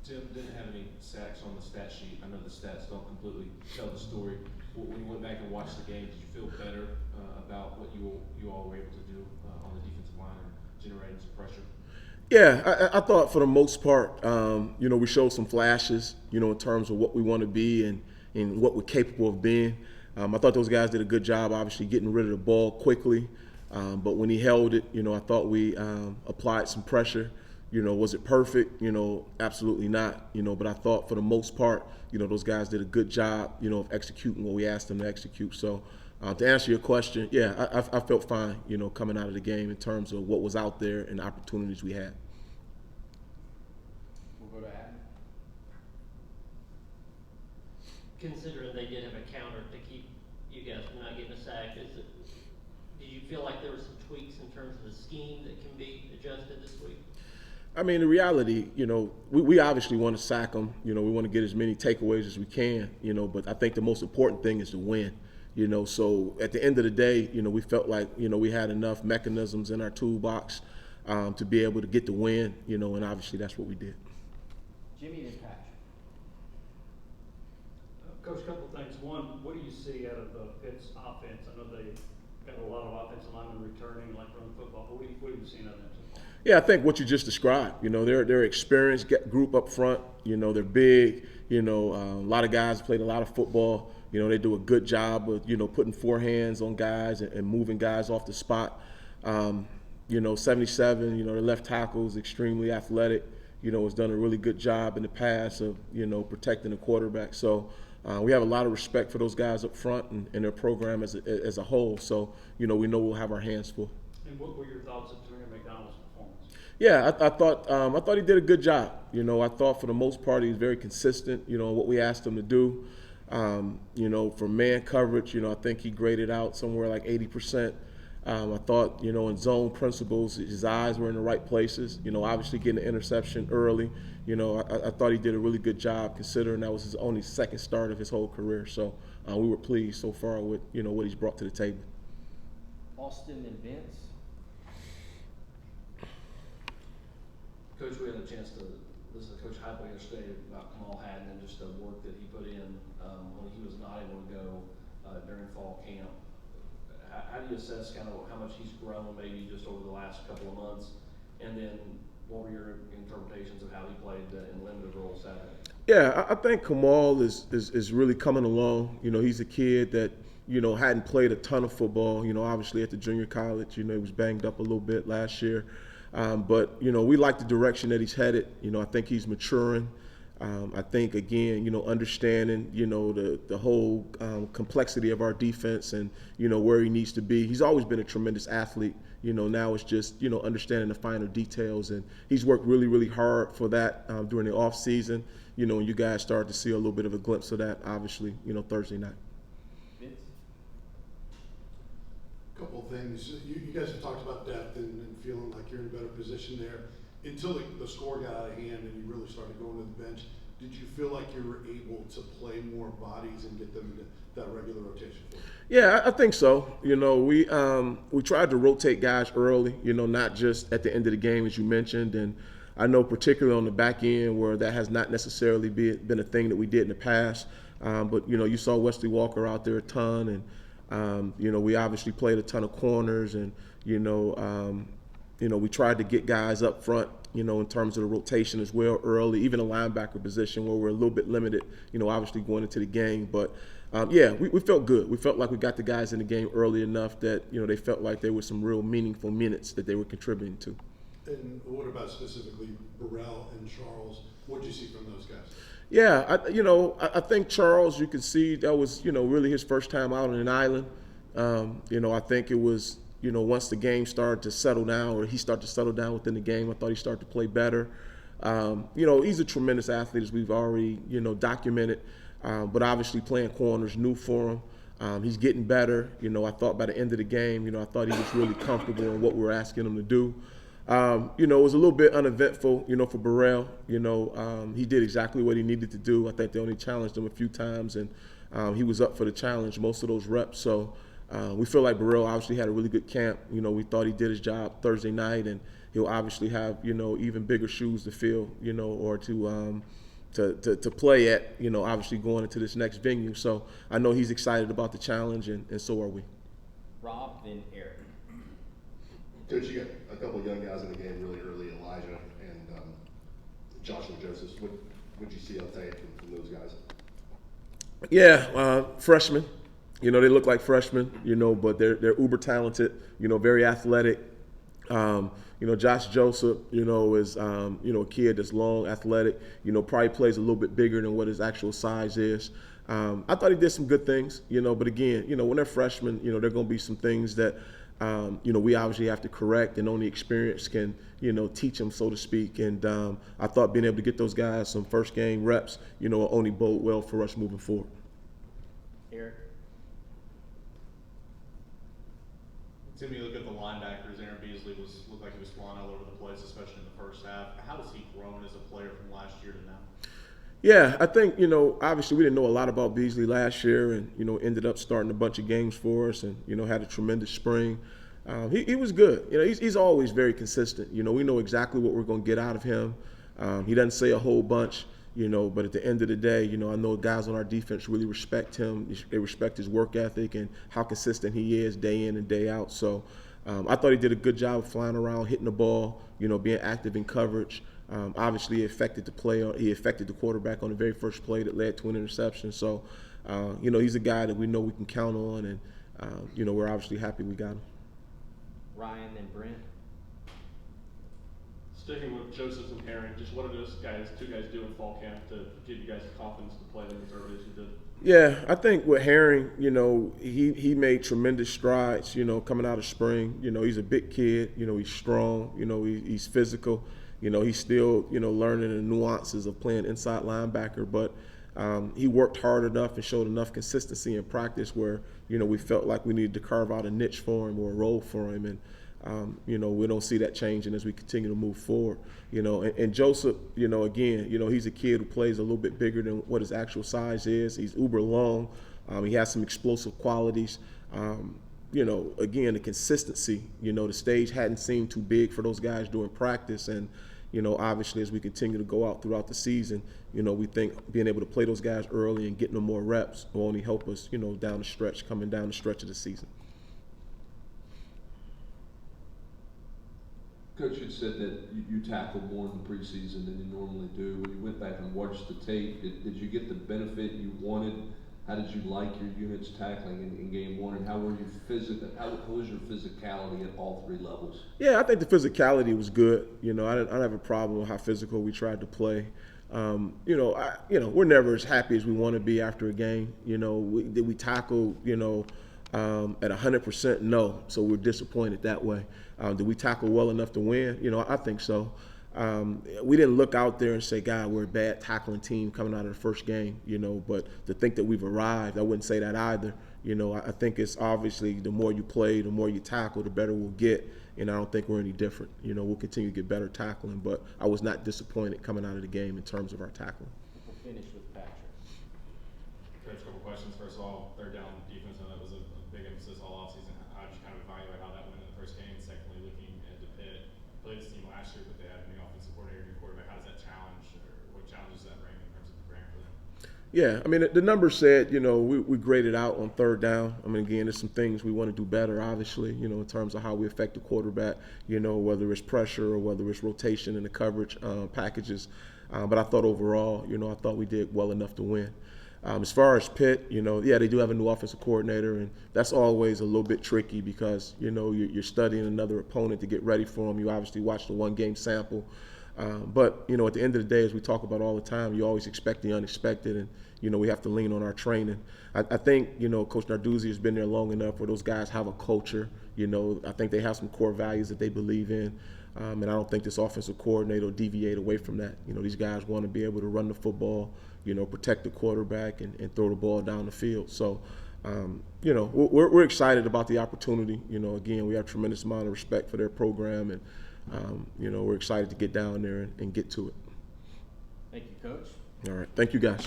Tim didn't have any sacks on the stat sheet. I know the stats don't completely tell the story. When you went back and watched the game, did you feel better about what you all were able to do on the defensive line and generating some pressure? Yeah, I thought for the most part, we showed some flashes, in terms of what we want to be and what we're capable of being. I thought those guys did a good job, obviously, getting rid of the ball quickly. But when he held it, I thought we applied some pressure. Was it perfect? Absolutely not. But I thought for the most part, those guys did a good job, of executing what we asked them to execute. So to answer your question, yeah, I felt fine, coming out of the game in terms of what was out there and the opportunities we had. We'll go to Adam. Considering they did have a counter to keep you guys from not getting a sack, did you feel like there were some tweaks in terms of the scheme that can be adjusted this week? I mean, the reality, we obviously want to sack them. We want to get as many takeaways as we can, but I think the most important thing is to win. So at the end of the day, we felt like, we had enough mechanisms in our toolbox to be able to get the win, and obviously that's what we did. Jimmy and Patrick. Coach, a couple things. One, what do you see out of Pitt's offense? I know they got a lot of offensive linemen returning, like running football. But what have you seen out of them so far? Yeah, I think what you just described. They're experienced group up front. They're big. A lot of guys played a lot of football. They do a good job of putting forehands on guys and moving guys off the spot. 77. Their left tackle is extremely athletic. Has done a really good job in the past of protecting the quarterback. So we have a lot of respect for those guys up front and their program as a whole. So we know we'll have our hands full. And what were your thoughts of Junior McDonald's performance? Yeah, I thought he did a good job. I thought for the most part he was very consistent. What we asked him to do. For man coverage, I think he graded out somewhere like 80%. I thought, in zone principles, his eyes were in the right places. Obviously getting the interception early. I thought he did a really good job considering that was his only second start of his whole career. So we were pleased so far with, what he's brought to the table. Austin and Vince. Coach, we had a chance to listen to Coach Heupel yesterday about Kamal Hadden and just the work that he put in when he was not able to go during fall camp. How do you assess kind of how much he's grown maybe just over the last couple of months? And then what were your interpretations of how he played in limited role Saturday? Yeah, I think Kamal is really coming along. He's a kid that, hadn't played a ton of football, obviously at the junior college. He was banged up a little bit last year. But, we like the direction that he's headed. I think he's maturing. I think, again, understanding, the whole complexity of our defense and, where he needs to be. He's always been a tremendous athlete. Now it's just, understanding the finer details. And he's worked really, really hard for that during the off season. And you guys started to see a little bit of a glimpse of that, obviously, Thursday night. Vince. Couple of things. You guys have talked about depth and feeling like you're in a better position there. Until the score got out of hand and you really started going to the bench, did you feel like you were able to play more bodies and get them into that regular rotation for you? Yeah, I think so. We tried to rotate guys early, not just at the end of the game, as you mentioned. And I know particularly on the back end where that has not necessarily been a thing that we did in the past. But, you saw Wesley Walker out there a ton. And, we obviously played a ton of corners. And, we tried to get guys up front, in terms of the rotation as well early, even a linebacker position where we're a little bit limited, obviously going into the game. But, we felt good. We felt like we got the guys in the game early enough that, they felt like there were some real meaningful minutes that they were contributing to. And what about specifically Burrell and Charles? What did you see from those guys? Yeah, I think Charles, you can see that was, really his first time out on an island. I think it was, once the game started to settle down or he started to settle down within the game, I thought he started to play better. He's a tremendous athlete, as we've already, documented. But obviously playing corners, new for him. He's getting better. I thought by the end of the game, I thought he was really comfortable in what we were asking him to do. It was a little bit uneventful, for Burrell. He did exactly what he needed to do. I think they only challenged him a few times, and he was up for the challenge most of those reps. So we feel like Burrell obviously had a really good camp. We thought he did his job Thursday night, and he'll obviously have, you know, even bigger shoes to fill, you know, or to play at, you know, obviously going into this next venue. So I know he's excited about the challenge, and so are we. Rob, then Eric. Coach, you got a couple of young guys in the game really early, Elijah and Joshua Joseph. What did you see uptake from those guys? Yeah, freshmen. You know, they look like freshmen, you know, but they're uber talented, you know, very athletic. You know, Josh Joseph, you know, is, you know, a kid that's long, athletic, you know, probably plays a little bit bigger than what his actual size is. I thought he did some good things, you know, but again, you know, when they're freshmen, you know, there are going to be some things that, you know, we obviously have to correct, and only experience can, you know, teach them, so to speak. And I thought being able to get those guys some first game reps, you know, only bode well for us moving forward. Eric. Tim, you look at the linebackers. Aaron Beasley looked like he was flying all over the place, especially in the first half. How has he grown as a player from last year to now? Yeah, I think, you know, obviously we didn't know a lot about Beasley last year, and, you know, ended up starting a bunch of games for us, and, you know, had a tremendous spring. He was good. You know, he's always very consistent. You know, we know exactly what we're going to get out of him. He doesn't say a whole bunch, you know, but at the end of the day, you know, I know guys on our defense really respect him. They respect his work ethic and how consistent he is day in and day out. So I thought he did a good job of flying around, hitting the ball, you know, being active in coverage. Obviously, he affected the quarterback on the very first play that led to an interception. So, you know, he's a guy that we know we can count on, and, you know, we're obviously happy we got him. Ryan, then Brent. Sticking with Joseph and Herring, just what did those two guys do in fall camp to give you guys the confidence to play them as early as you did? Yeah, I think with Herring, you know, he made tremendous strides, you know, coming out of spring. You know, he's a big kid, you know, he's strong, you know, he's physical. You know, he's still, you know, learning the nuances of playing inside linebacker, but he worked hard enough and showed enough consistency in practice where, you know, we felt like we needed to carve out a niche for him or a role for him. And, you know, we don't see that changing as we continue to move forward. You know, and Joseph, you know, again, you know, he's a kid who plays a little bit bigger than what his actual size is. He's uber long. He has some explosive qualities. You know, again, the consistency, you know, the stage hadn't seemed too big for those guys during practice. And, you know, obviously as we continue to go out throughout the season, you know, we think being able to play those guys early and getting them more reps will only help us, you know, coming down the stretch of the season. Coach had said that you tackled more in the preseason than you normally do. When you went back and watched the tape, did you get the benefit you wanted? How did you like your units tackling in game one, and how were you how was your physicality at all three levels? Yeah, I think the physicality was good. You know, I don't have a problem with how physical we tried to play. You know, we're never as happy as we want to be after a game. You know, did we tackle, you know, at 100%? No. So we're disappointed that way. Did we tackle well enough to win? You know, I think so. We didn't look out there and say, God, we're a bad tackling team coming out of the first game, you know, but to think that we've arrived, I wouldn't say that either. You know, I think it's obviously the more you play, the more you tackle, the better we'll get, and I don't think we're any different. You know, we'll continue to get better tackling, but I was not disappointed coming out of the game in terms of our tackling. We'll finish with Patrick. Coach, a couple questions. First of all, third down defense, and that was a big emphasis all offseason. How did you kind of evaluate how that went in the first game? Secondly, looking at the Pitt, played this team last year, but they had a new offensive coordinator, new quarterback. How does that challenge, or what challenges does that bring in terms of preparing for them? Yeah, I mean, the numbers said, you know, we graded out on third down. I mean, again, there's some things we want to do better, obviously, you know, in terms of how we affect the quarterback, you know, whether it's pressure or whether it's rotation in the coverage packages. But I thought overall, you know, I thought we did well enough to win. As far as Pitt, you know, yeah, they do have a new offensive coordinator, and that's always a little bit tricky because, you know, you're studying another opponent to get ready for them. You obviously watch the one-game sample. But, you know, at the end of the day, as we talk about all the time, you always expect the unexpected, and, you know, we have to lean on our training. I think, you know, Coach Narduzzi has been there long enough where those guys have a culture. You know, I think they have some core values that they believe in, and I don't think this offensive coordinator will deviate away from that. You know, these guys want to be able to run the football, you know, protect the quarterback and throw the ball down the field. So, you know, we're excited about the opportunity. You know, again, we have a tremendous amount of respect for their program, and, you know, we're excited to get down there and get to it. Thank you, Coach. All right. Thank you, guys.